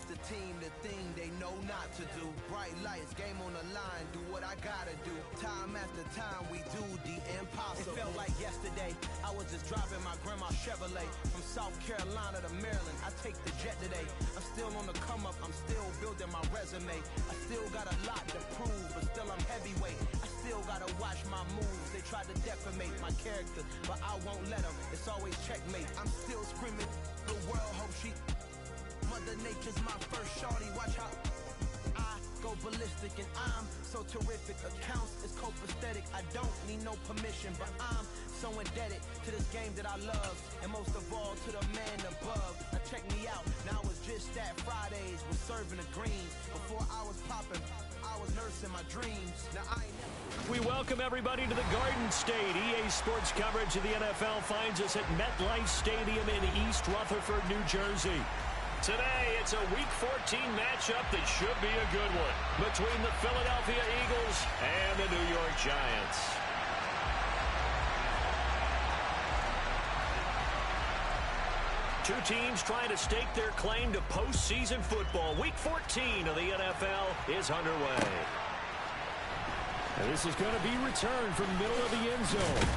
the team the thing they know not to do. Bright lights, game on the line, do what I gotta do. Time after time, we do the impossible. It felt like yesterday, I was just driving my grandma's Chevrolet from South Carolina to Maryland. I take the jet today. I'm still on the come up, I'm still building my resume. I still got a lot to prove, but still I'm heavyweight. I still gotta watch my moves. They tried to defamate my character, but I won't let them. It's always checkmate. I'm still screaming, the world hope she. Mother Nature's my first shorty. Watch how I go ballistic, and I'm so terrific. Accounts is copacetic. I don't need no permission, but I'm so indebted to this game that I love, and most of all to the man above. Now check me out. Now it's just that Fridays was serving the greens. Before I was popping, I was nursing my dreams. Now I ain't never. We welcome everybody to the Garden State. EA Sports coverage of the NFL finds us at MetLife Stadium in East Rutherford, New Jersey. Today, it's a Week 14 matchup that should be a good one between the Philadelphia Eagles and the New York Giants. Two teams trying to stake their claim to postseason football. Week 14 of the NFL is underway. And this is going to be returned from the middle of the end zone.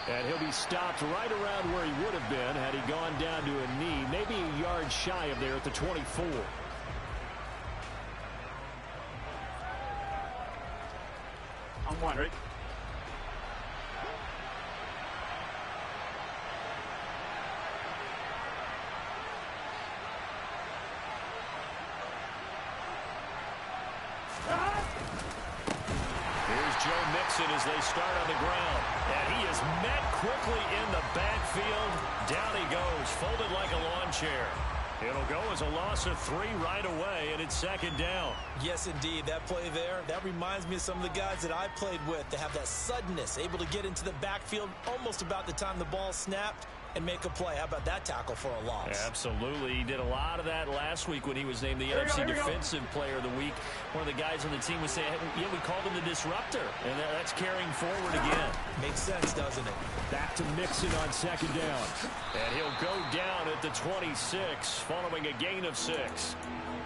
And he'll be stopped right around where he would have been had he gone down to a knee, maybe a yard shy of there at the 24. I'm one, right? Joe Mixon as they start on the ground. And he is met quickly in the backfield. Down he goes, folded like a lawn chair. It'll go as a loss of 3 right away, and it's second down. Yes, indeed. That play there, that reminds me of some of the guys that I played with. They have that suddenness, able to get into the backfield almost about the time the ball snapped and make a play. How about that tackle for a loss? Absolutely. He did a lot of that last week when he was named the NFC Defensive Player of the Week. One of the guys on the team was saying, yeah, we called him the disruptor. And that's carrying forward again. Makes sense, doesn't it? Back to Mixon on second down. And he'll go down at the 26, following a gain of 6.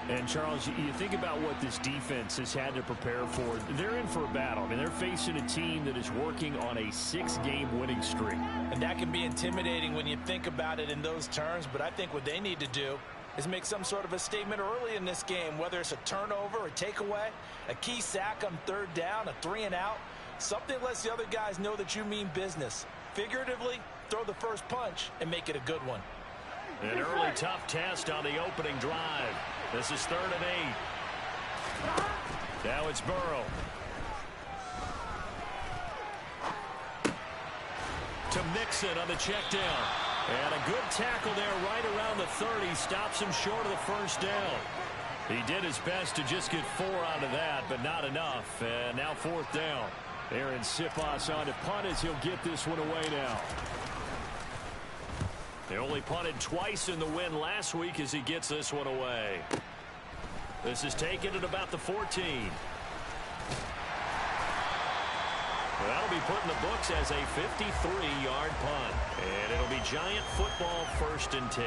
And, Charles, you think about what this defense has had to prepare for. They're in for a battle. I mean, they're facing a team that is working on a 6-game winning streak. And that can be intimidating when you think about it in those terms. But I think what they need to do is make some sort of a statement early in this game, whether it's a turnover, a takeaway, a key sack on third down, a 3-and-out. Something that lets the other guys know that you mean business. Figuratively, throw the first punch and make it a good one. An early tough test on the opening drive. This is 3rd and 8. Now it's Burrow. To Mixon on the check down. And a good tackle there right around the 30. Stops him short of the first down. He did his best to just get 4 out of that, but not enough. And now 4th down. Aaron Siposs on to punt as he'll get this one away now. They only punted twice in the win last week as he gets this one away. This is taken at about the 14. That'll be put in the books as a 53-yard punt. And it'll be Giant football 1st and 10.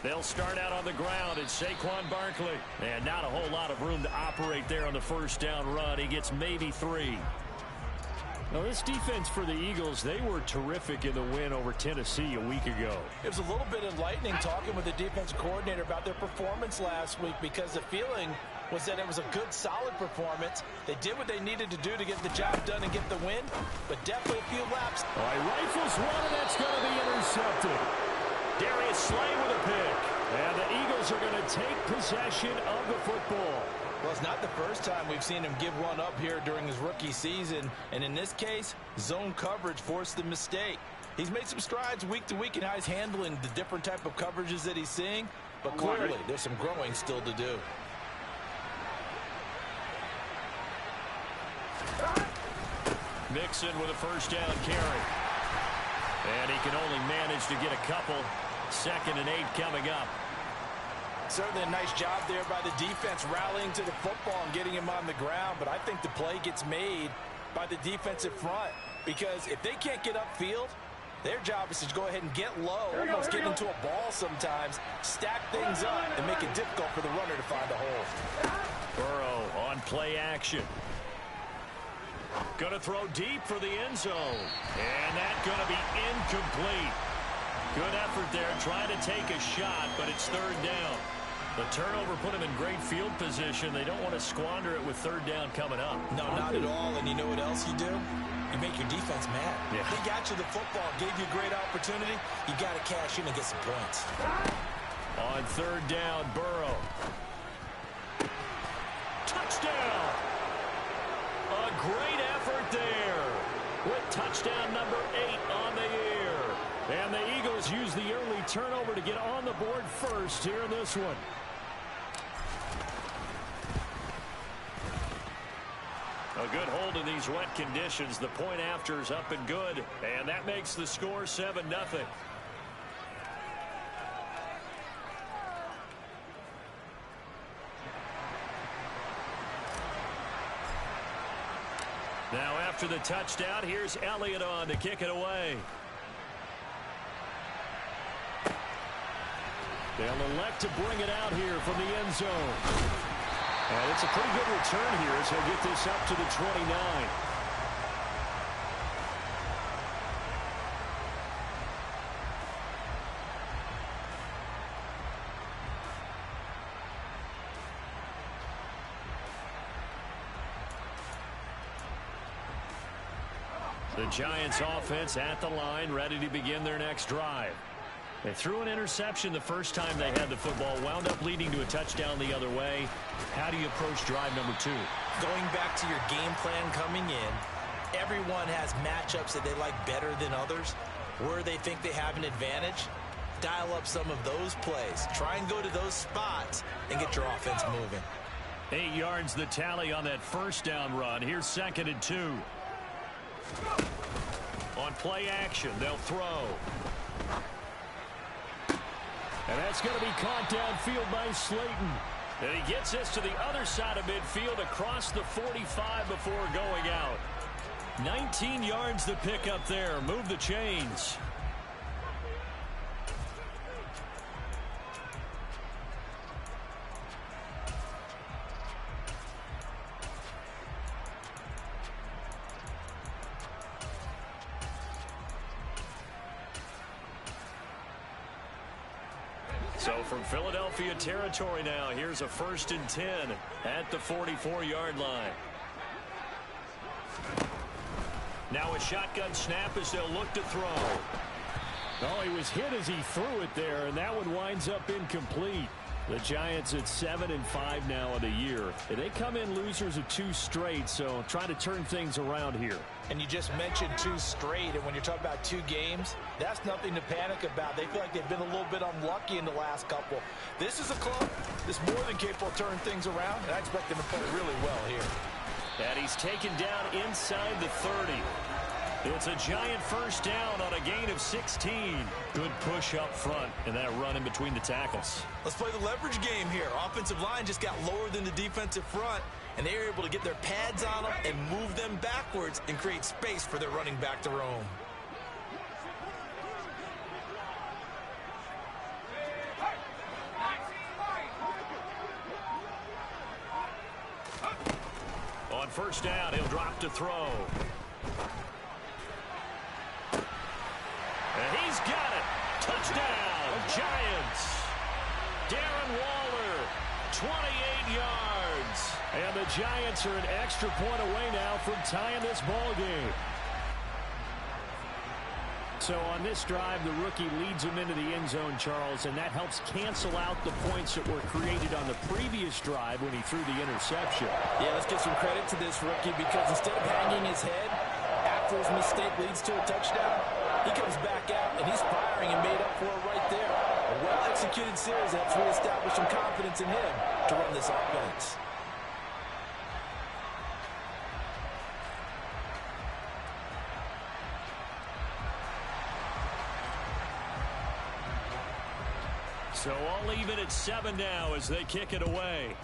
They'll start out on the ground. It's Saquon Barkley. And not a whole lot of room to operate there on the first down run. He gets maybe 3. Now, this defense for the Eagles, they were terrific in the win over Tennessee a week ago. It was a little bit enlightening talking with the defense coordinator about their performance last week, because the feeling was that it was a good, solid performance. They did what they needed to do to get the job done and get the win, but definitely a few laps. All right, rifles one, and that's going to be intercepted. Darius Slay with a pick. And the Eagles are going to take possession of the football. Well, it's not the first time we've seen him give one up here during his rookie season. And in this case, zone coverage forced the mistake. He's made some strides week to week in how he's handling the different type of coverages that he's seeing. But clearly, there's some growing still to do. Mixon with a first down carry. And he can only manage to get a couple. 2nd and 8 coming up. Certainly a nice job there by the defense rallying to the football and getting him on the ground. But I think the play gets made by the defensive front. Because if they can't get upfield, their job is to go ahead and get low, almost get into a ball sometimes, stack things up, and make it difficult for the runner to find a hole. Burrow on play action. Going to throw deep for the end zone. And that's going to be incomplete. Good effort there, trying to take a shot, but it's 3rd down. The turnover put them in great field position. They don't want to squander it with 3rd down coming up. No, not at all. And you know what else you do? You make your defense mad. Yeah. They got you the football, gave you a great opportunity. You got to cash in and get some points. On 3rd down, Burrow. Touchdown! A great effort there with touchdown number 8 on the year. And the Eagles use the early turnover to get on the board first here in this one. A good hold in these wet conditions. The point after is up and good. And that makes the score 7-0. Now after the touchdown, here's Elliott on to kick it away. They'll elect to bring it out here from the end zone. And it's a pretty good return here as he'll get this up to the 29. The Giants offense at the line, ready to begin their next drive. They threw an interception the first time they had the football, wound up leading to a touchdown the other way. How do you approach drive number 2? Going back to your game plan coming in, everyone has matchups that they like better than others. Where they think they have an advantage, dial up some of those plays. Try and go to those spots and get your offense moving. 8 yards the tally on that first down run. Here's 2nd and 2. On play action, they'll throw. And that's going to be caught downfield by Slayton. And he gets this to the other side of midfield across the 45 before going out. 19 yards to pick up there. Move the chains. So from Philadelphia territory now, here's a 1st and 10 at the 44-yard line. Now a shotgun snap as they'll look to throw. Oh, he was hit as he threw it there, and that one winds up incomplete. The Giants at 7-5 now of the year. And they come in losers of 2 straight, so try to turn things around here. And you just mentioned 2 straight, and when you're talking about 2 games, that's nothing to panic about. They feel like they've been a little bit unlucky in the last couple. This is a club that's more than capable of turning things around, and I expect them to play really well here. And he's taken down inside the 30. It's a Giant first down on a gain of 16. Good push up front, and that run in between the tackles. Let's play the leverage game here. Offensive line just got lower than the defensive front, and they were able to get their pads on them and move them backwards and create space for their running back to roam. On first down, he'll drop to throw. And he's got it. Touchdown, Giants. Darren Waller, 28 yards. And the Giants are an extra point away now from tying this ball game. So on this drive, the rookie leads him into the end zone, Charles, and that helps cancel out the points that were created on the previous drive when he threw the interception. Yeah, let's give some credit to this rookie because instead of hanging his head after his mistake leads to a touchdown, he comes back out and he's firing and made up for it right there. A well-executed series helps reestablish some confidence in him to run this offense. So all even at 7 now as they kick it away.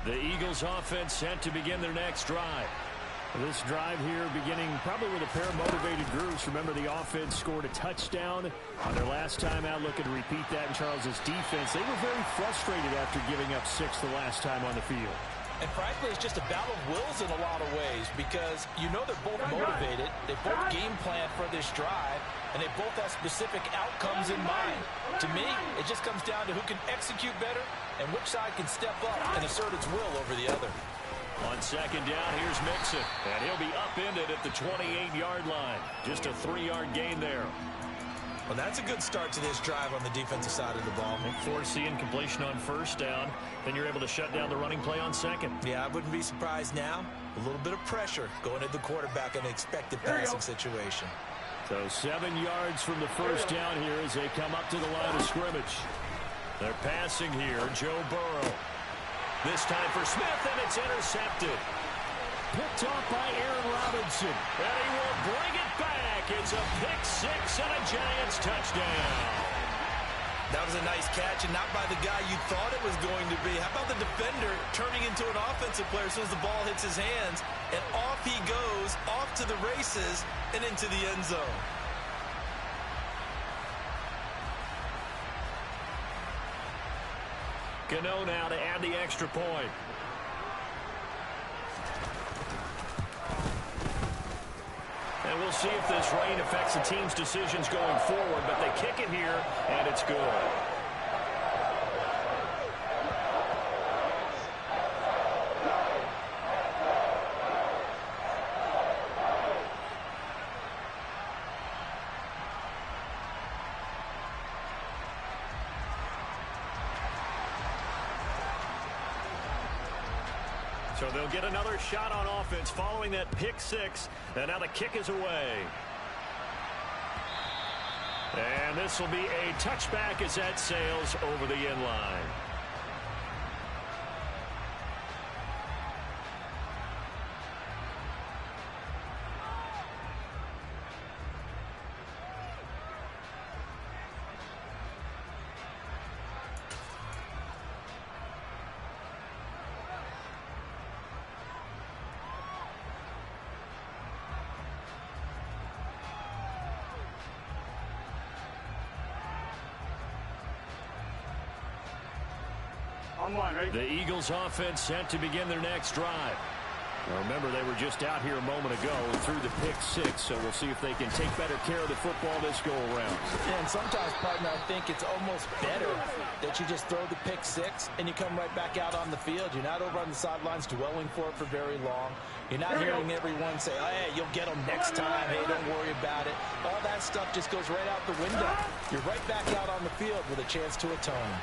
The Eagles offense set to begin their next drive. This drive here beginning probably with a pair of motivated groups. Remember, the offense scored a touchdown on their last time out. Looking to repeat that in Charles's defense. They were very frustrated after giving up 6 the last time on the field. And frankly, it's just a battle of wills in a lot of ways because you know they're both motivated. They both game plan for this drive, and they both have specific outcomes in mind. To me, it just comes down to who can execute better and which side can step up and assert its will over the other. On second down, here's Mixon, and he'll be upended at the 28-yard line. Just a 3-yard gain there. Well, that's a good start to this drive on the defensive side of the ball. Forcing completion on first down. Then you're able to shut down the running play on second. Yeah, I wouldn't be surprised now. A little bit of pressure going at the quarterback in an expected passing situation. So 7 yards from the first down here as they come up to the line of scrimmage. They're passing here, Joe Burrow. This time for Smith, and it's intercepted. Picked off by Aaron Robinson. And he will bring it back. It's a pick 6 and a Giants touchdown. That was a nice catch, and not by the guy you thought it was going to be. How about the defender turning into an offensive player as soon as the ball hits his hands, and off he goes, off to the races, and into the end zone. Gano now to add the extra point. And we'll see if this rain affects the team's decisions going forward, but they kick it here, and it's good. So they'll get another shot on offense following that pick 6. And now the kick is away. And this will be a touchback as that sails over the end line. The Eagles offense set to begin their next drive. Now remember, they were just out here a moment ago and threw the pick 6, so we'll see if they can take better care of the football this go-around. And sometimes, partner, I think it's almost better that you just throw the pick 6 and you come right back out on the field. You're not over on the sidelines dwelling for it for very long. You're not hearing everyone say, oh, hey, you'll get them next time. Hey, don't worry about it. All that stuff just goes right out the window. You're right back out on the field with a chance to atone.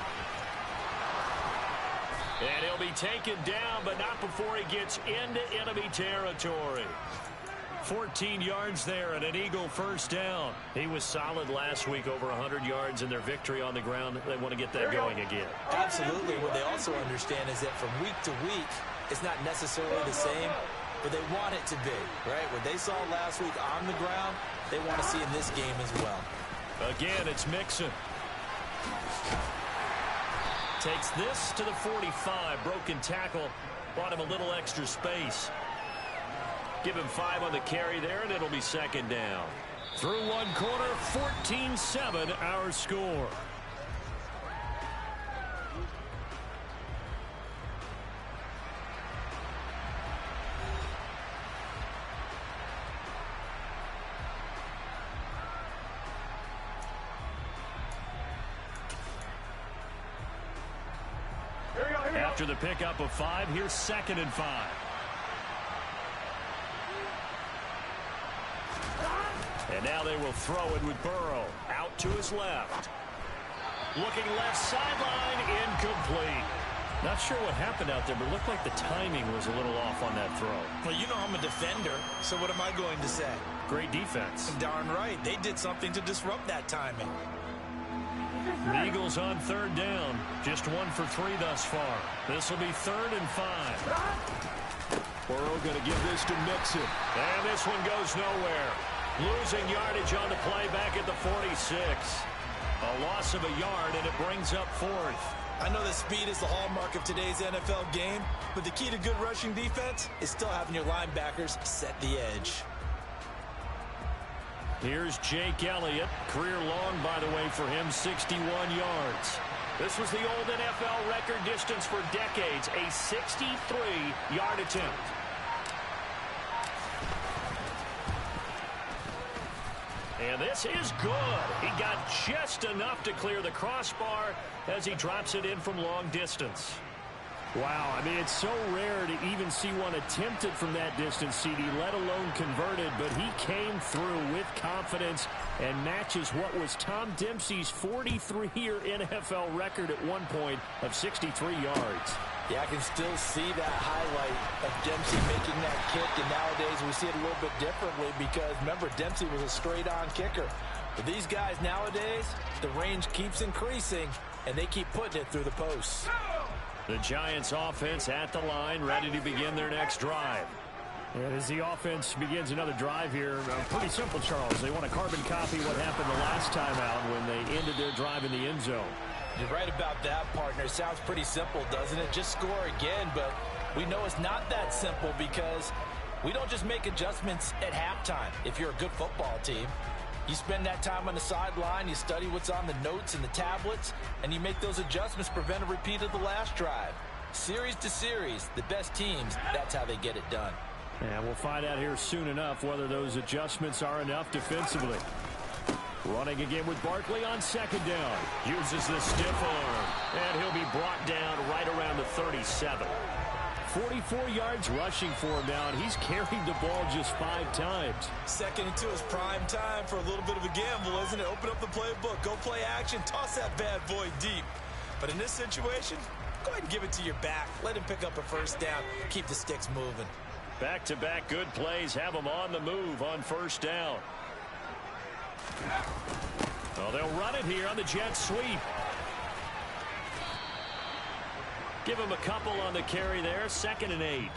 And he'll be taken down, but not before he gets into enemy territory. 14 yards there and an Eagle first down. He was solid last week, over 100 yards in their victory on the ground. They want to get that going again. Absolutely. What they also understand is that from week to week, it's not necessarily the same, but they want it to be, right? What they saw last week on the ground, they want to see in this game as well. Again, it's Mixon. Takes this to the 45. Broken tackle. Bought him a little extra space. Give him 5 on the carry there, and it'll be second down. Through one quarter, 14-7 our score. After the pickup of 5, here's 2nd and 5. And now they will throw it with Burrow. Out to his left. Looking left sideline, incomplete. Not sure what happened out there, but it looked like the timing was a little off on that throw. Well, you know I'm a defender, so what am I going to say? Great defense. Darn right. They did something to disrupt that timing. The Eagles on third down. Just 1 for 3 thus far. This will be 3rd and 5. Burrow going to give this to Mixon. And this one goes nowhere. Losing yardage on the play back at the 46. A loss of a yard, and it brings up 4th. I know that speed is the hallmark of today's NFL game, but the key to good rushing defense is still having your linebackers set the edge. Here's Jake Elliott. Career long, by the way, for him, 61 yards. This was the old NFL record distance for decades, a 63-yard attempt. And this is good. He got just enough to clear the crossbar as he drops it in from long distance. Wow, I mean, it's so rare to even see one attempted from that distance, CD, let alone converted, but he came through with confidence and matches what was Tom Dempsey's 43-year NFL record at one point of 63 yards. Yeah, I can still see that highlight of Dempsey making that kick, and nowadays we see it a little bit differently because, remember, Dempsey was a straight-on kicker. But these guys nowadays, the range keeps increasing, and they keep putting it through the posts. The Giants offense at the line, ready to begin their next drive. And as the offense begins another drive here, pretty simple, Charles. They want to carbon copy what happened the last time out when they ended their drive in the end zone. You're right about that, partner. It sounds pretty simple, doesn't it? Just score again, but we know it's not that simple because we don't just make adjustments at halftime if you're a good football team. You spend that time on the sideline, you study what's on the notes and the tablets, and you make those adjustments to prevent a repeat of the last drive. Series to series, the best teams, that's how they get it done. And we'll find out here soon enough whether those adjustments are enough defensively. Running again with Barkley on second down. Uses the stiff arm, and he'll be brought down right around the 37. 44 yards rushing for him now, and he's carried the ball just 5 times. Second into his prime time for a little bit of a gamble, isn't it? Open up the playbook, go play action, toss that bad boy deep. But in this situation, go ahead and give it to your back. Let him pick up a first down. Keep the sticks moving. Back-to-back good plays have him on the move on first down. Well, they'll run it here on the jet sweep. Give him a couple on the carry there. 2nd and 8.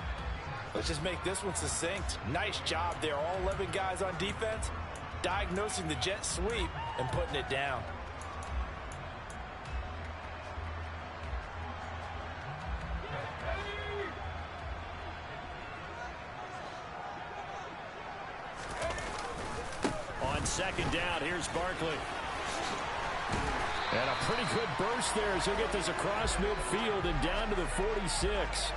Let's just make this one succinct. Nice job there. All 11 guys on defense diagnosing the jet sweep and putting it down. On second down, here's Barkley. And a pretty good burst there as he'll get this across midfield and down to the 46.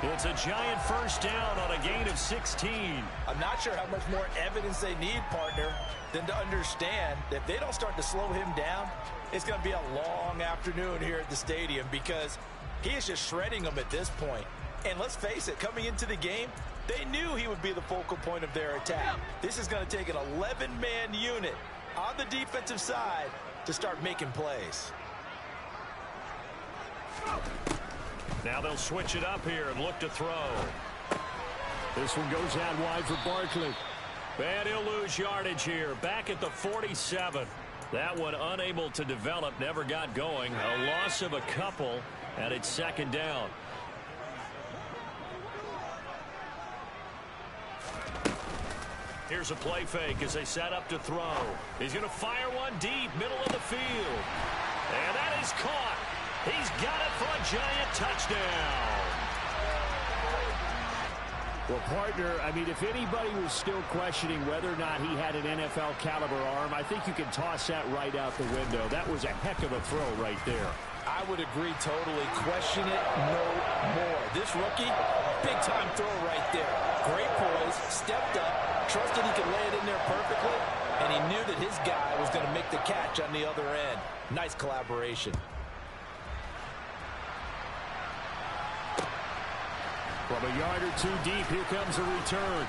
It's a giant first down on a gain of 16. I'm not sure how much more evidence they need, partner, than to understand that if they don't start to slow him down, it's going to be a long afternoon here at the stadium because he is just shredding them at this point. And let's face it, coming into the game, they knew he would be the focal point of their attack. This is going to take an 11-man unit on the defensive side to start making plays. Now they'll switch it up here and look to throw. This one goes out wide for Barkley. And he'll lose yardage here. Back at the 47. That one unable to develop, never got going. A loss of a couple, and it's second down. Here's a play fake as they set up to throw. He's going to fire one deep, middle of the field. And that is caught. He's got it for a giant touchdown. Well, partner, I mean, if anybody was still questioning whether or not he had an NFL caliber arm, I think you can toss that right out the window. That was a heck of a throw right there. I would agree totally. Question it no more. This rookie, big-time throw right there. Great poise, stepped up, trusted he could lay it in there perfectly, and he knew that his guy was going to make the catch on the other end. Nice collaboration. From a yard or 2 deep, here comes a return.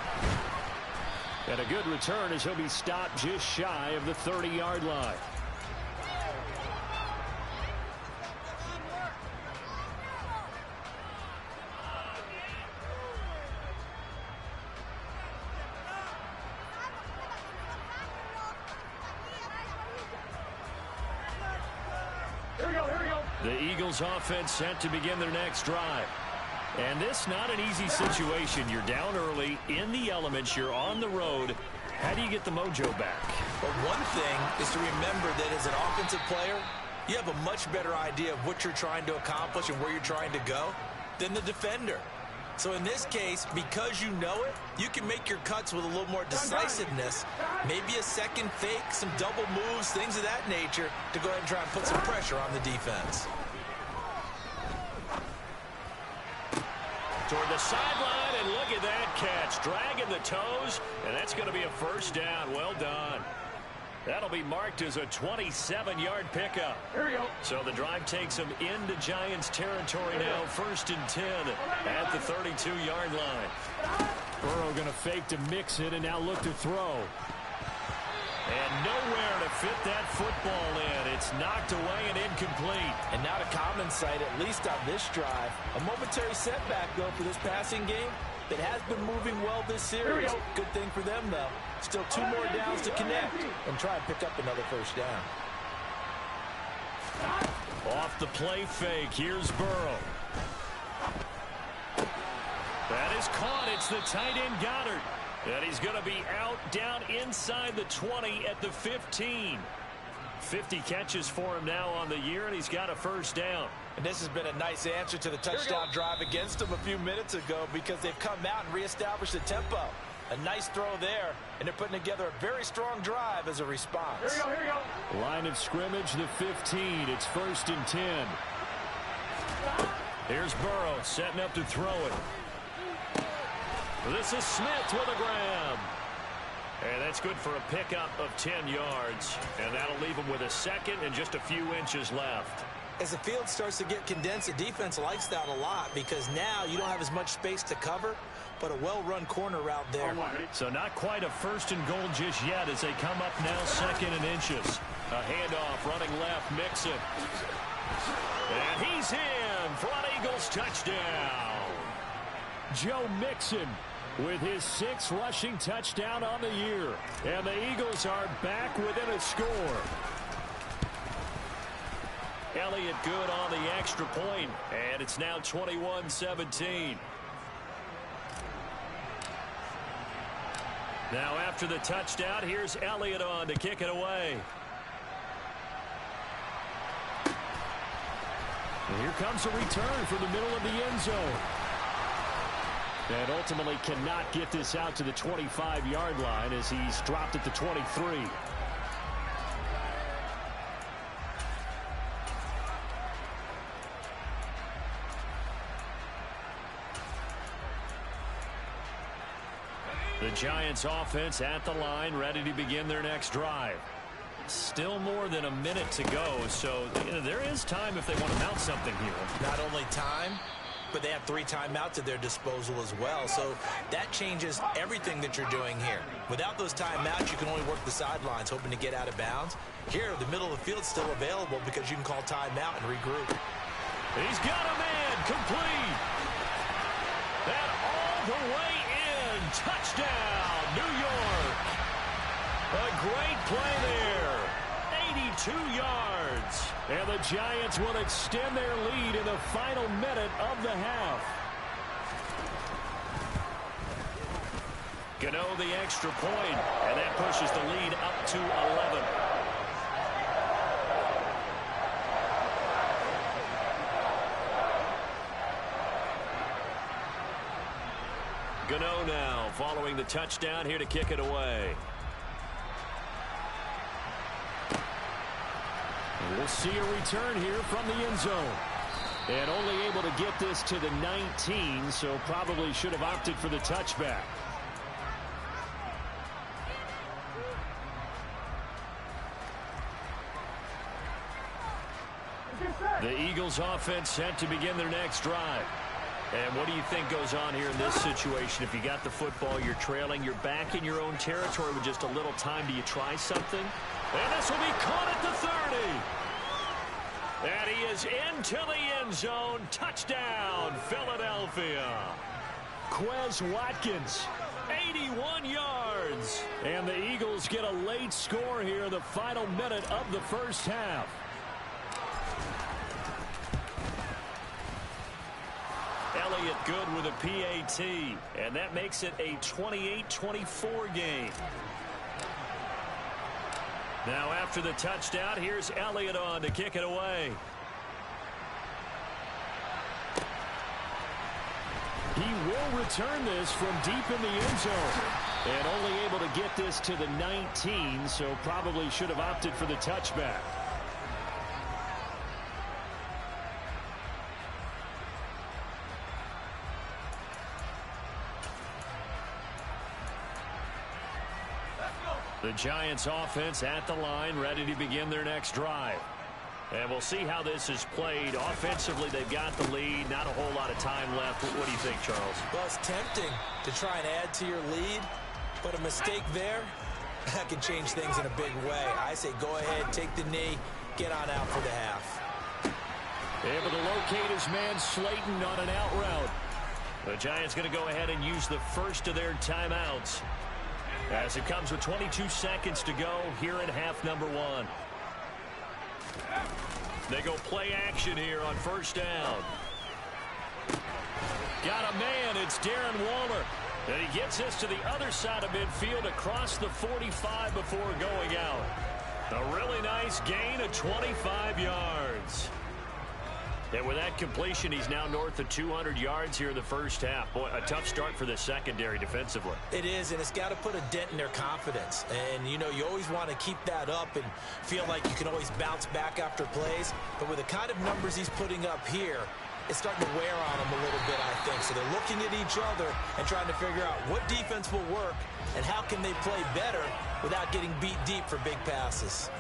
And a good return as he'll be stopped just shy of the 30-yard line. Here we go, here we go. The Eagles offense set to begin their next drive. And this not an easy situation. You're down early, in the elements, you're on the road. How do you get the mojo back? But one thing is to remember that as an offensive player, you have a much better idea of what you're trying to accomplish and where you're trying to go than the defender. So in this case, because you know it, you can make your cuts with a little more decisiveness, maybe a second fake, some double moves, things of that nature, to go ahead and try and put some pressure on the defense. Toward the sideline, and look at that catch. Dragging the toes, and that's going to be a first down. Well done. That'll be marked as a 27-yard pickup. Here we go. So the drive takes them into Giants territory now. 1st and 10 at the 32-yard line. Burrow going to fake to mix it and now look to throw. And nowhere to fit that football in. It's knocked away and incomplete. And not a common sight, at least on this drive. A momentary setback, though, for this passing game that has been moving well this series. Good thing for them, though. Still 2 more downs to connect and try and pick up another first down. Off the play fake. Here's Burrow. That is caught. It's the tight end Goddard. And he's going to be out down inside the 20 at the 15. 50 catches for him now on the year, and he's got a first down. And this has been a nice answer to the touchdown drive against them a few minutes ago because they've come out and reestablished the tempo. A nice throw there, and they're putting together a very strong drive as a response. Here we go, here we go. Line of scrimmage, the 15. It's 1st and 10. Here's Burrow setting up to throw it. This is Smith with a grab. And that's good for a pickup of 10 yards. And that'll leave him with a second and just a few inches left. As the field starts to get condensed, the defense likes that a lot because now you don't have as much space to cover, but a well-run corner route there. So not quite a 1st and goal just yet as they come up now 2nd and inches. A handoff running left, Mixon. And he's in for an Eagles touchdown. Joe Mixon with his 6th rushing touchdown on the year. And the Eagles are back within a score. Elliott good on the extra point, and it's now 21-17. Now after the touchdown, here's Elliott on to kick it away. And here comes a return from the middle of the end zone. And ultimately cannot get this out to the 25-yard line as he's dropped at the 23. The Giants offense at the line, ready to begin their next drive. Still more than a minute to go, so there is time if they want to mount something here. Not only time, but they have 3 timeouts at their disposal as well. So that changes everything that you're doing here. Without those timeouts, you can only work the sidelines, hoping to get out of bounds. Here, the middle of the field is still available because you can call timeout and regroup. He's got a man complete. And all the way in. Touchdown, New York. A great play there. 82 yards. And the Giants will extend their lead in the final minute of the half. Gano the extra point, and that pushes the lead up to 11. Gano now following the touchdown here to kick it away. We'll see a return here from the end zone. And only able to get this to the 19, so probably should have opted for the touchback. The Eagles offense set to begin their next drive. And what do you think goes on here in this situation? If you got the football, you're trailing, you're back in your own territory with just a little time. Do you try something? And this will be caught at the 30. And he is into the end zone. Touchdown, Philadelphia. Quez Watkins, 81 yards. And the Eagles get a late score here in the final minute of the first half. it good with a PAT. And that makes it a 28-24 game. Now after the touchdown, here's Elliott on to kick it away. He will return this from deep in the end zone. And only able to get this to the 19, so probably should have opted for the touchback. The Giants offense at the line, ready to begin their next drive. And we'll see how this is played. Offensively, they've got the lead. Not a whole lot of time left. What do you think, Charles? Well, it's tempting to try and add to your lead, but a mistake there, that can change things in a big way. I say go ahead, take the knee, get on out for the half. Able to locate his man Slayton on an out route. The Giants going to go ahead and use the first of their timeouts, as it comes with 22 seconds to go here in half number one. They go play action here on first down. Got a man. It's Darren Waller. And he gets this to the other side of midfield across the 45 before going out. A really nice gain of 25 yards. And with that completion, he's now north of 200 yards here in the first half. Boy, a tough start for the secondary defensively. It is, and it's got to put a dent in their confidence. And, you know, you always want to keep that up and feel like you can always bounce back after plays. But with the kind of numbers he's putting up here, it's starting to wear on them a little bit, I think. So they're looking at each other and trying to figure out what defense will work and how can they play better without getting beat deep for big passes.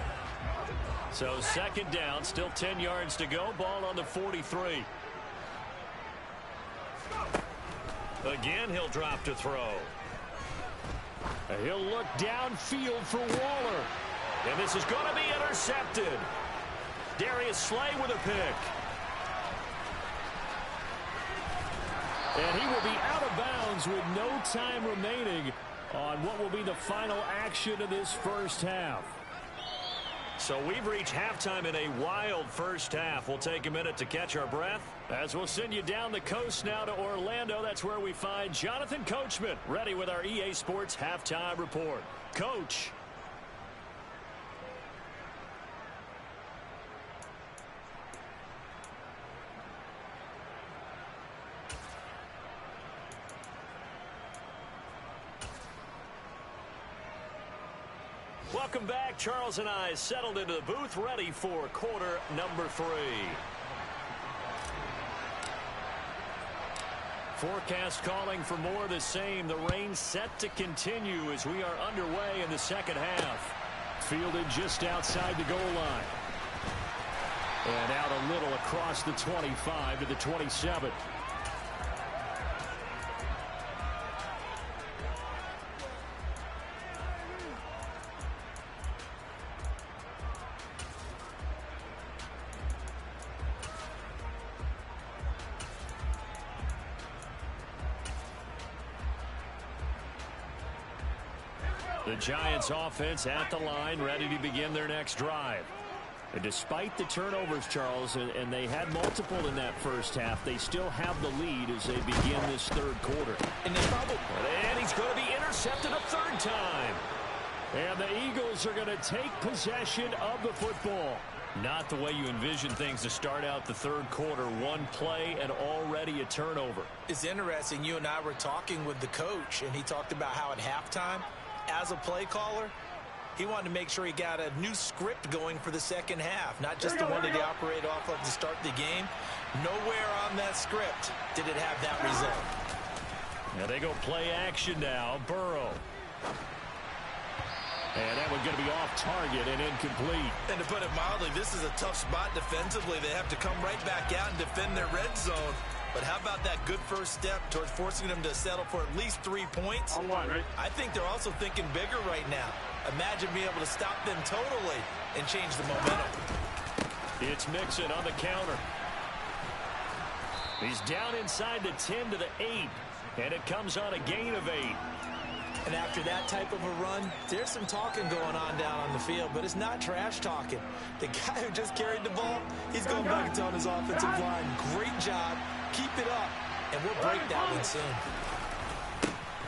So second down, still 10 yards to go. Ball on the 43. Again, he'll drop to throw. He'll look downfield for Waller. And this is going to be intercepted. Darius Slay with a pick. And he will be out of bounds with no time remaining on what will be the final action of this first half. So we've reached halftime in a wild first half. We'll take a minute to catch our breath as we'll send you down the coast now to Orlando. That's where we find Jonathan Coachman ready with our EA Sports Halftime Report. Coach. Welcome back. Charles and I settled into the booth, ready for quarter number 3. Forecast calling for more of the same. The rain set to continue as we are underway in the second half. Fielded just outside the goal line. And out a little across the 25 to the 27. The Giants offense at the line, ready to begin their next drive. And despite the turnovers, Charles, and they had multiple in that first half, they still have the lead as they begin this third quarter. And he's going to be intercepted a third time. And the Eagles are going to take possession of the football. Not the way you envision things to start out the third quarter. One play and already a turnover. It's interesting. You and I were talking with the coach, and he talked about how at halftime, as a play caller, he wanted to make sure he got a new script going for the second half, not just the one that he operated off of to start the game. Nowhere on that script did it have that result. Now they go play action now. Burrow. And that one's going to be off target and incomplete. And to put it mildly, this is a tough spot defensively. They have to come right back out and defend their red zone. But how about that good first step towards forcing them to settle for at least 3 points? On one, right? I think they're also thinking bigger right now. Imagine being able to stop them totally and change the momentum. It's Mixon on the counter. He's down inside the 10 to the 8. And it comes on a gain of 8. And after that type of a run, there's some talking going on down on the field, but it's not trash talking. The guy who just carried the ball, he's going back and telling his offensive line, great job, keep it up, and we'll break that one soon.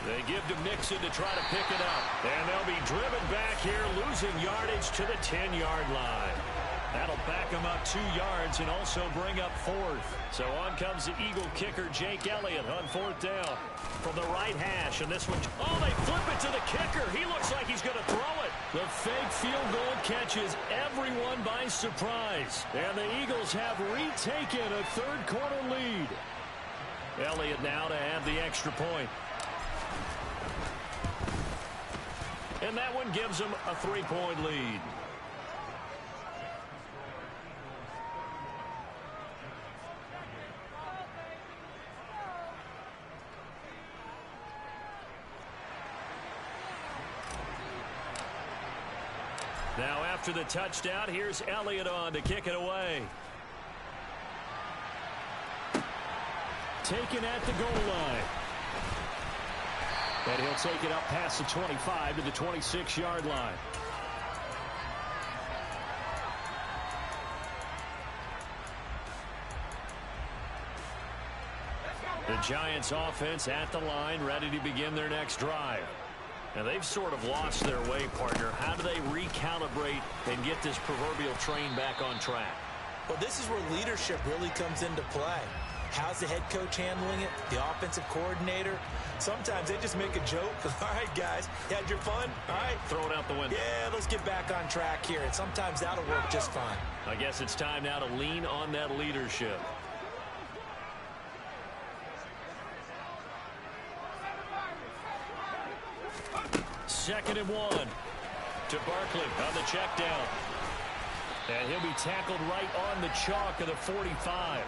They give to Mixon to try to pick it up. And they'll be driven back here, losing yardage to the 10-yard line. That'll back them up 2 yards and also bring up 4th. So on comes the Eagle kicker, Jake Elliott, on 4th down. From the right hash, and this one, oh, they flip it to the kicker. He looks like he's going to throw it. The fake field goal catches everyone by surprise. And the Eagles have retaken a third-quarter lead. Elliott now to add the extra point. And that one gives them a 3-point lead. Now after the touchdown, here's Elliott on to kick it away. Taken at the goal line. And he'll take it up past the 25 to the 26-yard line. The Giants offense at the line, ready to begin their next drive. Now, they've sort of lost their way, partner. How do they recalibrate and get this proverbial train back on track? Well, this is where leadership really comes into play. How's the head coach handling it? The offensive coordinator? Sometimes they just make a joke. All right, guys, you had your fun? All right. Throw it out the window. Yeah, let's get back on track here. And sometimes that'll work just fine. I guess it's time now to lean on that leadership. Second and 1 to Barkley on the check down. And he'll be tackled right on the chalk of the 45.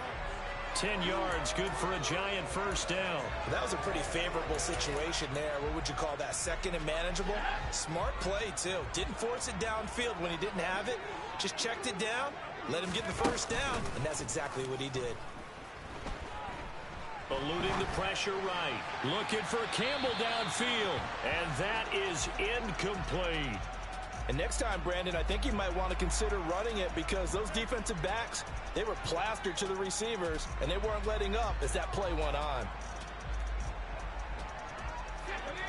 10 yards, good for a Giant first down. That was a pretty favorable situation there. What would you call that? Second and manageable? Smart play, too. Didn't force it downfield when he didn't have it. Just checked it down, let him get the first down, and that's exactly what he did. Eluding the pressure right. Looking for Campbell downfield. And that is incomplete. And next time, Brandon, I think you might want to consider running it because those defensive backs, they were plastered to the receivers, and they weren't letting up as that play went on.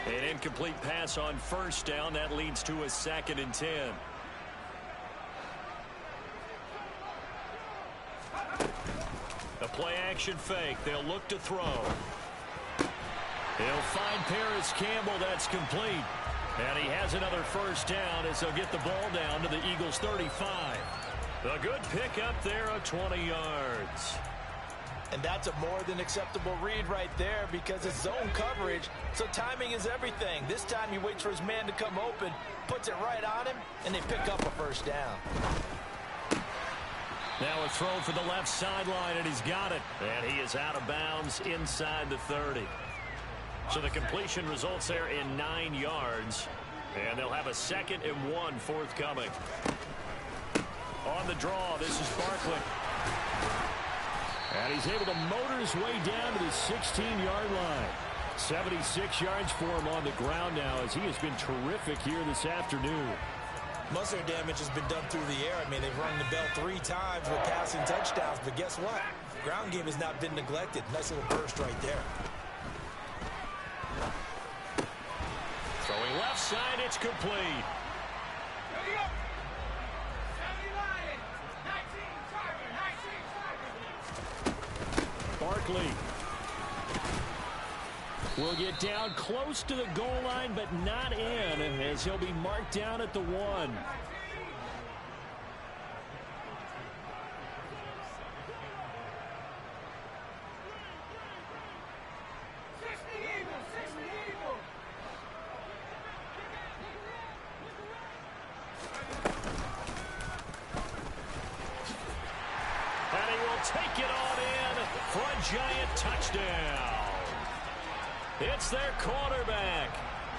An incomplete pass on first down. That leads to a 2nd and 10. A play-action fake. They'll look to throw. He'll find Paris Campbell. That's complete. And he has another first down as they'll get the ball down to the Eagles' 35. A good pickup there of 20 yards. And that's a more than acceptable read right there because it's zone coverage, so timing is everything. This time he waits for his man to come open, puts it right on him, and they pick up a first down. Now a throw for the left sideline, and he's got it. And he is out of bounds inside the 30. So the completion results there in 9 yards. And they'll have a 2nd and 1 forthcoming. On the draw, this is Barkley. And he's able to motor his way down to the 16-yard line. 76 yards for him on the ground now as he has been terrific here this afternoon. Most of their damage has been done through the air. I mean, they've rung the bell 3 times with passing touchdowns, but guess what? Ground game has not been neglected. Nice little burst right there. Throwing left side, it's complete. Barkley will get down close to the goal line, but not in, as he'll be marked down at the 1. And he will take it on in for a Giant touchdown. It's their quarterback,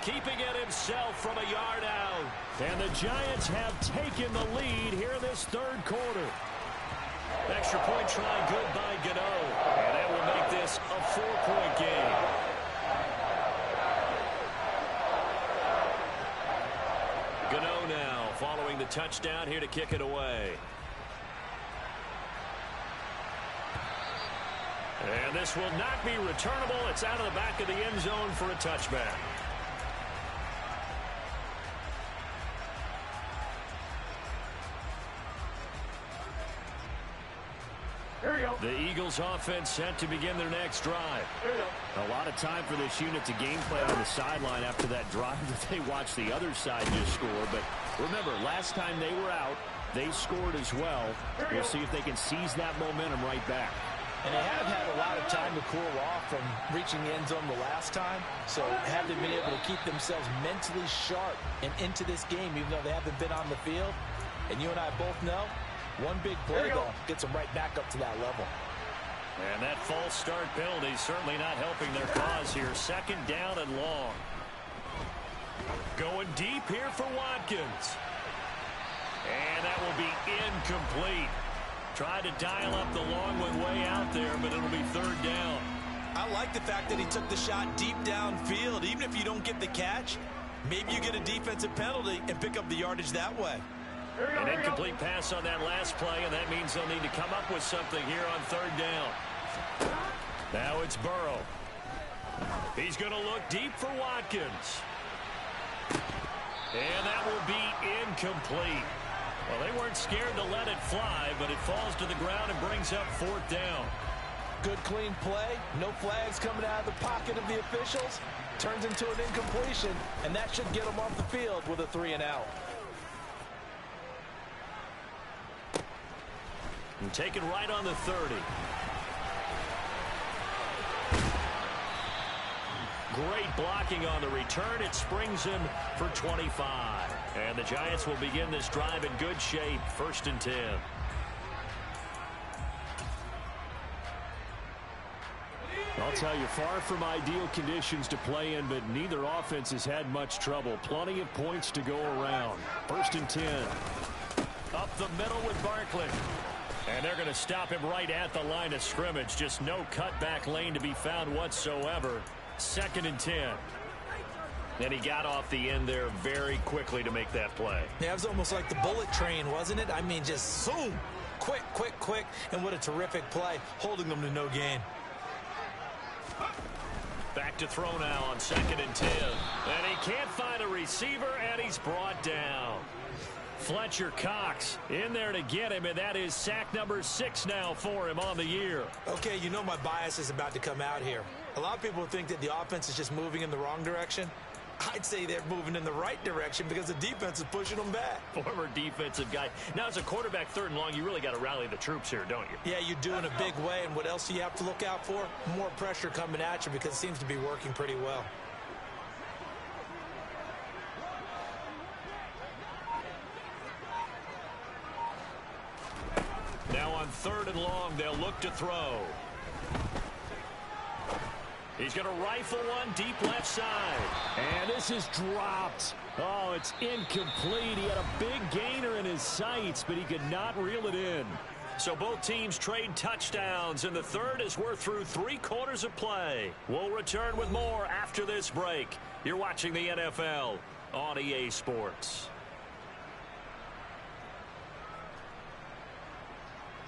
keeping it himself from a yard out. And the Giants have taken the lead here in this third quarter. Extra point try good by Gano. And that will make this a 4-point game. Gano now following the touchdown here to kick it away. And this will not be returnable. It's out of the back of the end zone for a touchback. Here we go. The Eagles offense set to begin their next drive. Here we go. A lot of time for this unit to game plan on the sideline after that drive that they watched the other side just score. But remember, last time they were out, they scored as well. We'll see if they can seize that momentum right back. And they have had a lot of time to cool off from reaching the end zone the last time. So have they been able to keep themselves mentally sharp and into this game, even though they haven't been on the field? And you and I both know, one big play, though, gets them right back up to that level. And that false start penalty certainly not helping their cause here. Second down and long. Going deep here for Watkins. And that will be incomplete. Tried to dial up the long one way out there, but it'll be third down. I like the fact that he took the shot deep downfield. Even if you don't get the catch, maybe you get a defensive penalty and pick up the yardage that way. An incomplete pass on that last play, and that means they'll need to come up with something here on third down. Now it's Burrow. He's going to look deep for Watkins. And that will be incomplete. Well, they weren't scared to let it fly, but it falls to the ground and brings up fourth down. Good, clean play. No flags coming out of the pocket of the officials. Turns into an incompletion, and that should get them off the field with a 3-and-out. And taken right on the 30. Great blocking on the return. It springs him for 25. And the Giants will begin this drive in good shape. 1st and 10. I'll tell you, far from ideal conditions to play in, but neither offense has had much trouble. Plenty of points to go around. 1st and 10. Up the middle with Barkley. And they're going to stop him right at the line of scrimmage. Just no cutback lane to be found whatsoever. 2nd and 10. And he got off the end there very quickly to make that play. Yeah, it was almost like the bullet train, wasn't it? I mean, just zoom. Quick, quick, quick. And what a terrific play, holding them to no gain. Back to throw now on 2nd and 10. And he can't find a receiver, and he's brought down. Fletcher Cox in there to get him, and that is sack number 6 now for him on the year. Okay, you know my bias is about to come out here. A lot of people think that the offense is just moving in the wrong direction. I'd say they're moving in the right direction because the defense is pushing them back. Former defensive guy. Now, as a quarterback 3rd and long, you really got to rally the troops here, don't you? Yeah, you do in a big way, and what else do you have to look out for? More pressure coming at you because it seems to be working pretty well. Now on 3rd and long, they'll look to throw. He's going to rifle one deep left side. And this is dropped. Oh, it's incomplete. He had a big gainer in his sights, but he could not reel it in. So both teams trade touchdowns, and the third as we're through 3 quarters of play. We'll return with more after this break. You're watching the NFL on EA Sports.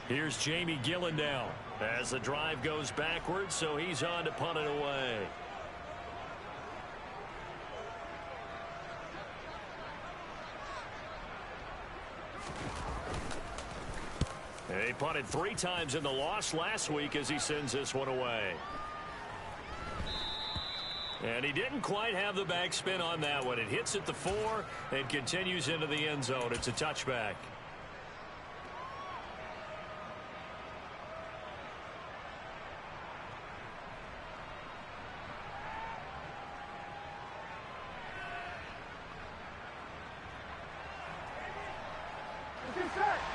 Here's Jamie Gillen now as the drive goes backwards, so he's on to punt it away. He punted 3 times in the loss last week as he sends this one away. And he didn't quite have the backspin on that one. It hits at the 4 and continues into the end zone. It's a touchback.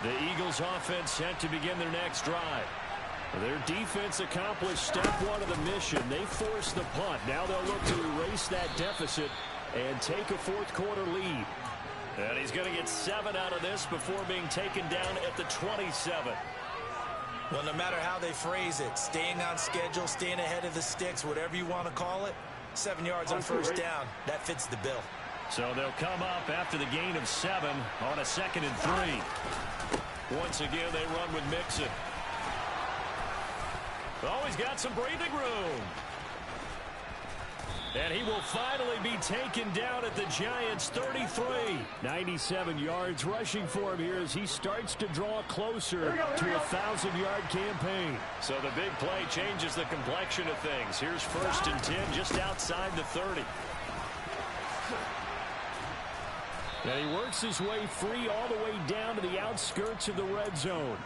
The Eagles offense set to begin their next drive. Their defense accomplished step 1 of the mission. They forced the punt. Now they'll look to erase that deficit and take a 4th quarter lead. And he's going to get 7 out of this before being taken down at the 27. Well, no matter how they phrase it, staying on schedule, staying ahead of the sticks, whatever you want to call it, 7 yards on 1st down, that fits the bill. So they'll come up after the gain of 7 on a 2nd and 3. Once again, they run with Mixon. Oh, he's got some breathing room. And he will finally be taken down at the Giants' 33. 97 yards rushing for him here as he starts to draw closer to a 1,000-yard campaign. So the big play changes the complexion of things. Here's 1st and 10 just outside the 30. And he works his way free all the way down to the outskirts of the red zone.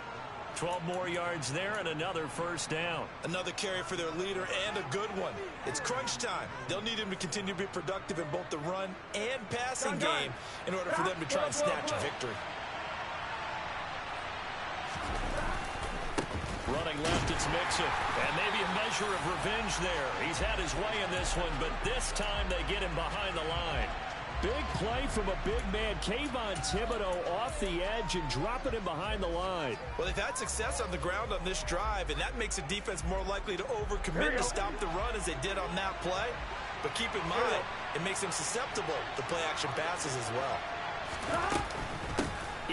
12 more yards there and another 1st down. Another carry for their leader and a good one. It's crunch time. They'll need him to continue to be productive in both the run and passing game in order for them to try and snatch a victory. Running left, it's Mixon. And maybe a measure of revenge there. He's had his way in this one, but this time they get him behind the line. Big play from a big man. Kayvon Thibodeau off the edge and dropping him behind the line. Well, they've had success on the ground on this drive, and that makes a defense more likely to overcommit to stop the run as they did on that play. But keep in mind, it makes them susceptible to play-action passes as well.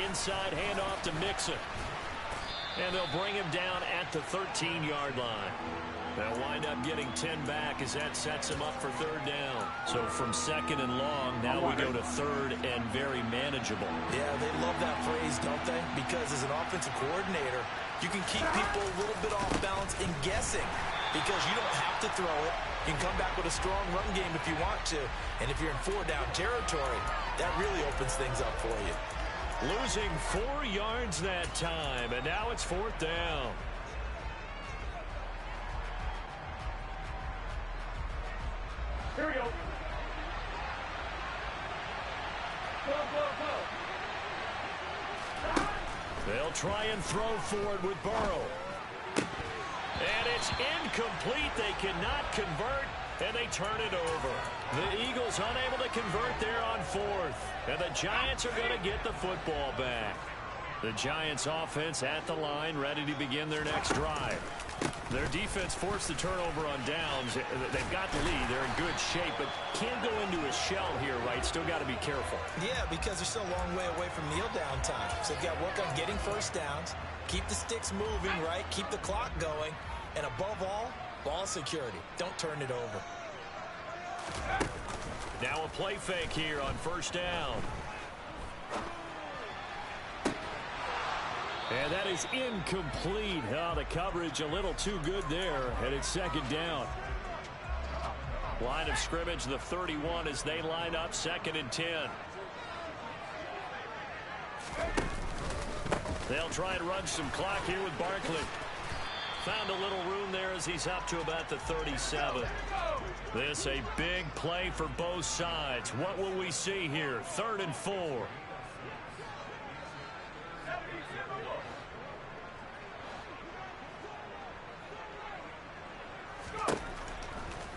Inside handoff to Mixon. And they'll bring him down at the 13-yard line. They'll wind up getting 10 back as that sets him up for 3rd down. So from 2nd and long, now we go to 3rd and very manageable. Yeah, they love that phrase, don't they? Because as an offensive coordinator, you can keep people a little bit off balance in guessing because you don't have to throw it. You can come back with a strong run game if you want to. And if you're in 4-down territory, that really opens things up for you. Losing 4 yards that time, and now it's 4th down. Here we go. They'll try and throw forward with Burrow. And it's incomplete. They cannot convert, and they turn it over. The Eagles unable to convert there on 4th. And the Giants are going to get the football back. The Giants offense at the line, ready to begin their next drive. Their defense forced the turnover on downs. They've got the lead. They're in good shape, but can't go into a shell here, right? Still got to be careful. Yeah, because they're still a long way away from kneel down time. So they've got to work on getting 1st downs, keep the sticks moving, right? Keep the clock going. And above all, ball security. Don't turn it over. Now a play fake here on 1st down. And that is incomplete. Oh, the coverage a little too good there, and it's 2nd down. Line of scrimmage, the 31 as they line up 2nd and 10. They'll try and run some clock here with Barkley. Found a little room there as he's up to about the 37. This a big play for both sides. What will we see here? 3rd and 4.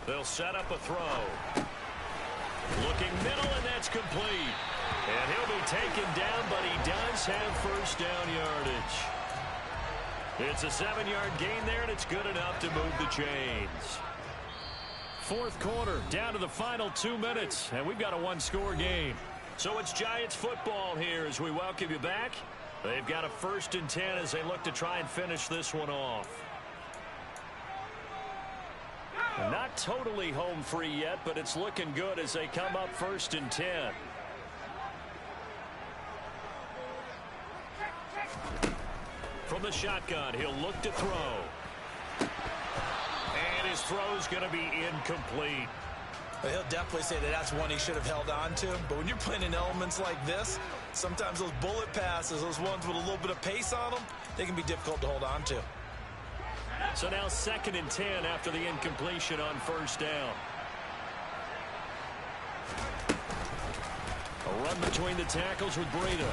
They'll set up a throw. Looking middle, and that's complete. And he'll be taken down, but he does have 1st down yardage. It's a 7-yard gain there, and it's good enough to move the chains. 4th quarter, down to the final 2 minutes, and we've got a 1-score game. So it's Giants football here as we welcome you back. They've got a 1st and 10 as they look to try and finish this one off. Not totally home free yet, but it's looking good as they come up 1st and 10. From the shotgun, he'll look to throw. And his throw's going to be incomplete. Well, he'll definitely say that that's one he should have held on to. But when you're playing in elements like this, sometimes those bullet passes, those ones with a little bit of pace on them, they can be difficult to hold on to. So now 2nd and 10 after the incompletion on 1st down. A run between the tackles with Breida.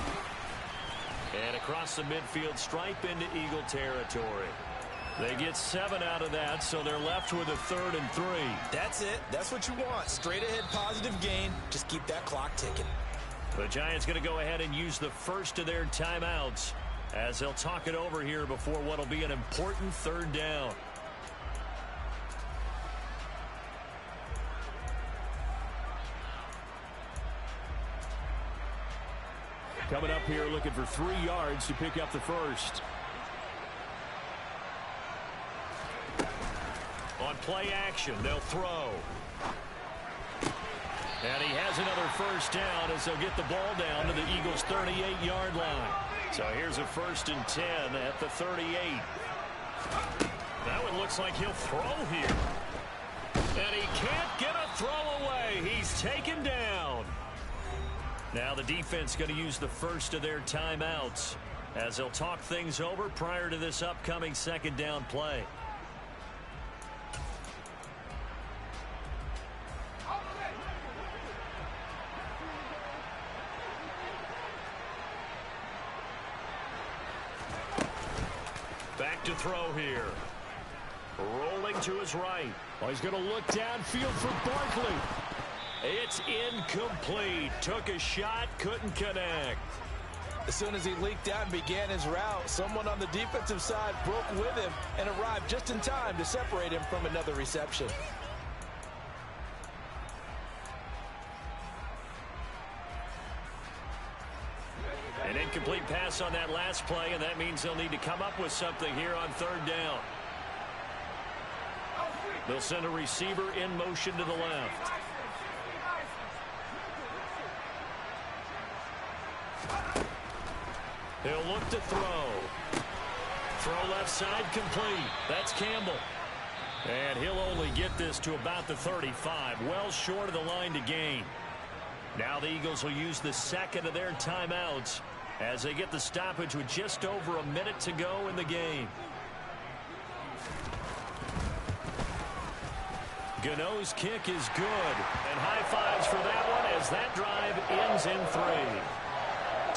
And across the midfield stripe into Eagle territory. They get 7 out of that, so they're left with a 3rd and 3. That's it. That's what you want. Straight ahead positive gain. Just keep that clock ticking. The Giants going to go ahead and use the first of their timeouts as they'll talk it over here before what will be an important 3rd down. Coming up here looking for 3 yards to pick up the first. On play action, they'll throw. And he has another first down as they'll get the ball down to the Eagles' 38-yard line. So here's a 1st and 10 at the 38. That one looks like he'll throw here. And he can't get a throw away. He's taken down. Now the defense going to use the first of their timeouts as they'll talk things over prior to this upcoming 2nd down play. Back to throw here. Rolling to his right. Oh, he's going to look downfield for Barkley. It's incomplete. Took a shot, couldn't connect. As soon as he leaked out and began his route, someone on the defensive side broke with him and arrived just in time to separate him from another reception. An incomplete pass on that last play, and that means they'll need to come up with something here on 3rd down. They'll send a receiver in motion to the left. He'll look to throw. Throw left side complete. That's Campbell. And he'll only get this to about the 35, well short of the line to gain. Now the Eagles will use the 2nd of their timeouts as they get the stoppage with just over a minute to go in the game. Gano's kick is good, and high fives for that one as that drive ends in 3.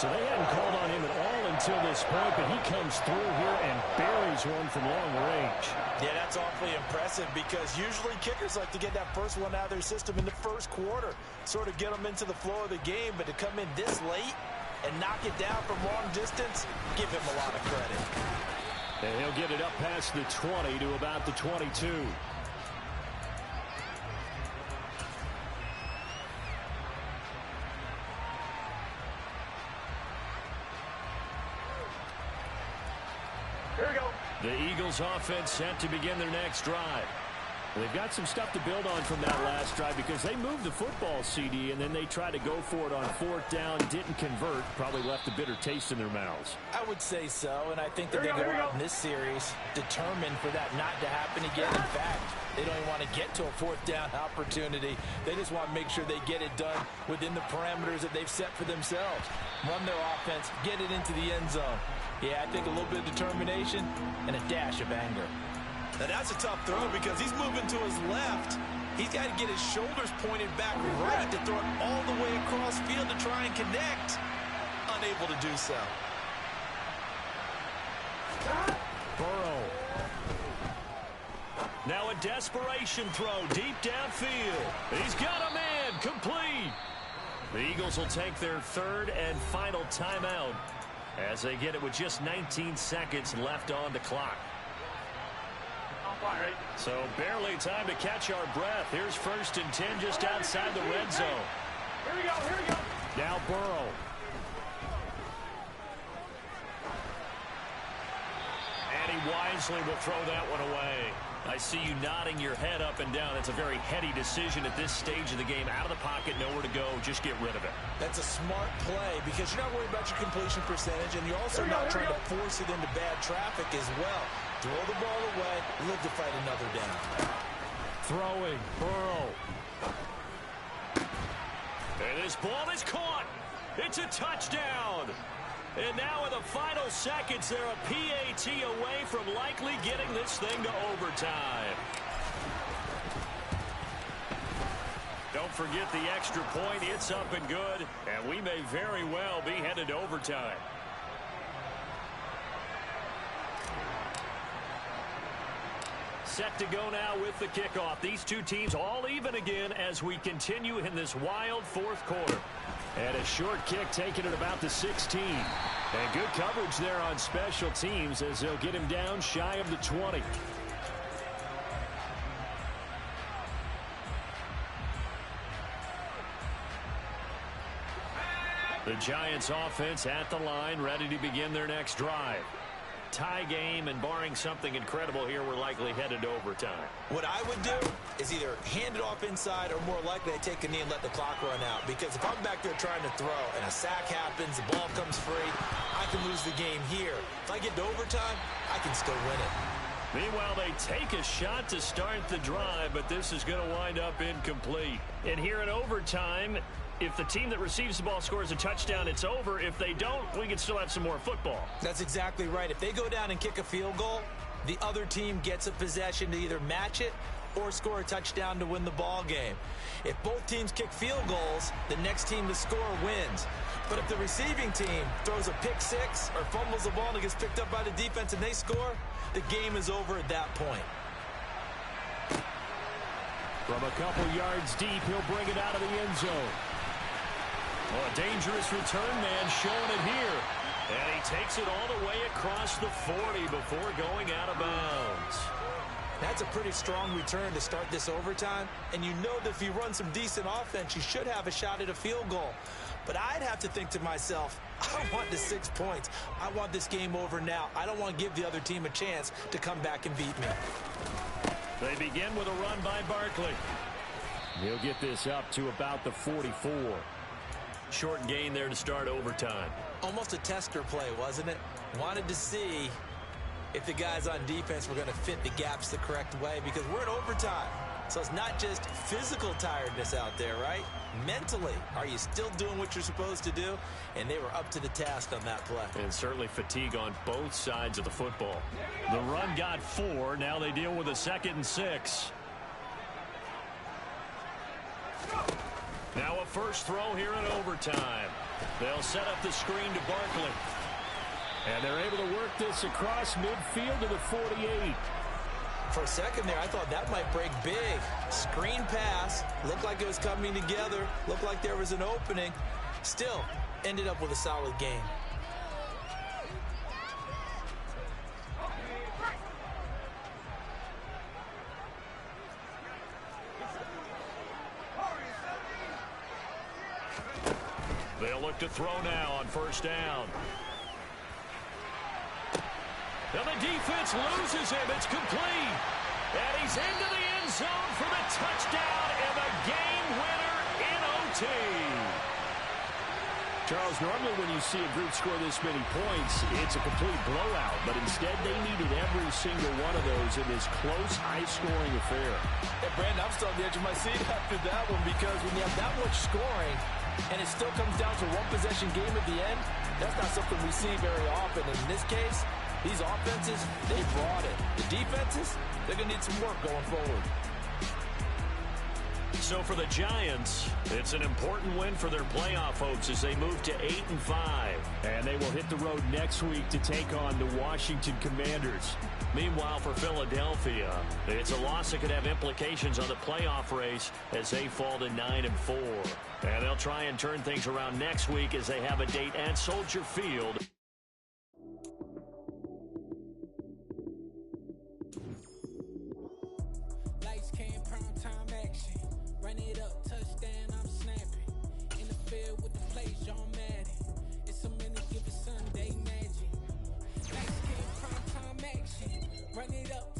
So they hadn't called on him at all until this point, but he comes through here and buries one from long range. Yeah, that's awfully impressive because usually kickers like to get that first one out of their system in the 1st quarter, sort of get them into the flow of the game, but to come in this late and knock it down from long distance, give him a lot of credit. And he'll get it up past the 20 to about the 22. The Eagles offense set to begin their next drive. They've got some stuff to build on from that last drive because they moved the football, CD, and then they tried to go for it on 4th down, didn't convert, probably left a bitter taste in their mouths. I would say so, and I think that they go out in this series determined for that not to happen again. In fact, they don't even want to get to a 4th down opportunity. They just want to make sure they get it done within the parameters that they've set for themselves. Run their offense, get it into the end zone. Yeah, I think a little bit of determination and a dash of anger. Now that's a tough throw because he's moving to his left. He's got to get his shoulders pointed back right to throw it all the way across field to try and connect. Unable to do so. Burrow. Now a desperation throw deep downfield. He's got a man complete. The Eagles will take their 3rd and final timeout as they get it with just 19 seconds left on the clock. So barely time to catch our breath. Here's 1st and 10 just outside the red zone. Here we go. Now Burrow. And he wisely will throw that one away. I see you nodding your head up and down. It's a very heady decision at this stage of the game. Out of the pocket, nowhere to go. Just get rid of it. That's a smart play because you're not worried about your completion percentage, and you're also not trying to force it into bad traffic as well. Throw the ball away, live to fight another down. Throwing, Burrow. And this ball is caught. It's a touchdown. And now in the final seconds, they're a PAT away from likely getting this thing to overtime. Don't forget the extra point. It's up and good, and we may very well be headed to overtime. Set to go now with the kickoff. These two teams all even again as we continue in this wild 4th quarter. And a short kick taken at about the 16. And good coverage there on special teams as they'll get him down shy of the 20. The Giants offense at the line, ready to begin their next drive. tie game, and barring something incredible here, we're likely headed to overtime. What I would do is either hand it off inside or more likely I take a knee and let the clock run out. Because if I'm back there trying to throw and a sack happens, the ball comes free, I can lose the game here. If I get to overtime, I can still win it. Meanwhile, they take a shot to start the drive, but this is going to wind up incomplete. And here in overtime, if the team that receives the ball scores a touchdown, it's over. If they don't, we can still have some more football. That's exactly right. If they go down and kick a field goal, the other team gets a possession to either match it or score a touchdown to win the ball game. If both teams kick field goals, the next team to score wins. But if the receiving team throws a pick six or fumbles the ball and it gets picked up by the defense and they score, the game is over at that point. From a couple yards deep, he'll bring it out of the end zone. Oh, a dangerous return man showing it here. And he takes it all the way across the 40 before going out of bounds. That's a pretty strong return to start this overtime. And you know that if you run some decent offense, you should have a shot at a field goal. But I'd have to think to myself, I want the 6 points. I want this game over now. I don't want to give the other team a chance to come back and beat me. They begin with a run by Barkley. He'll get this up to about the 44. Short gain there to start overtime. Almost a tester play, wasn't it? Wanted to see if the guys on defense were going to fit the gaps the correct way, because we're in overtime. So it's not just physical tiredness out there, right? Mentally, are you still doing what you're supposed to do? And they were up to the task on that play. And certainly fatigue on both sides of the football. The run got 4. Now they deal with a 2nd and 6. Now a first throw here in overtime. They'll set up the screen to Barkley. And they're able to work this across midfield to the 48. For a second there, I thought that might break big. Screen pass. Looked like it was coming together. Looked like there was an opening. Still, ended up with a solid game. They'll look to throw now on first down. And the defense loses him. It's complete. And he's into the end zone for the touchdown and the game winner in OT. Charles, normally when you see a group score this many points, it's a complete blowout. But instead, they needed every single one of those in this close, high-scoring affair. Hey, Brandon, I'm still on the edge of my seat after that one, because when you have that much scoring and it still comes down to one possession game at the end, that's not something we see very often. And in this case, these offenses, they brought it. The defenses, they're going to need some work going forward. So for the Giants, it's an important win for their playoff hopes as they move to 8-5. And they will hit the road next week to take on the Washington Commanders. Meanwhile, for Philadelphia, it's a loss that could have implications on the playoff race as they fall to 9-4. And they'll try and turn things around next week as they have a date at Soldier Field. Lights came, prime time action. Run it up, touchdown, I'm snapping. In the field with the plays, John Madden. It's a minute, give it Sunday magic. Lights came, prime time action. Run it up.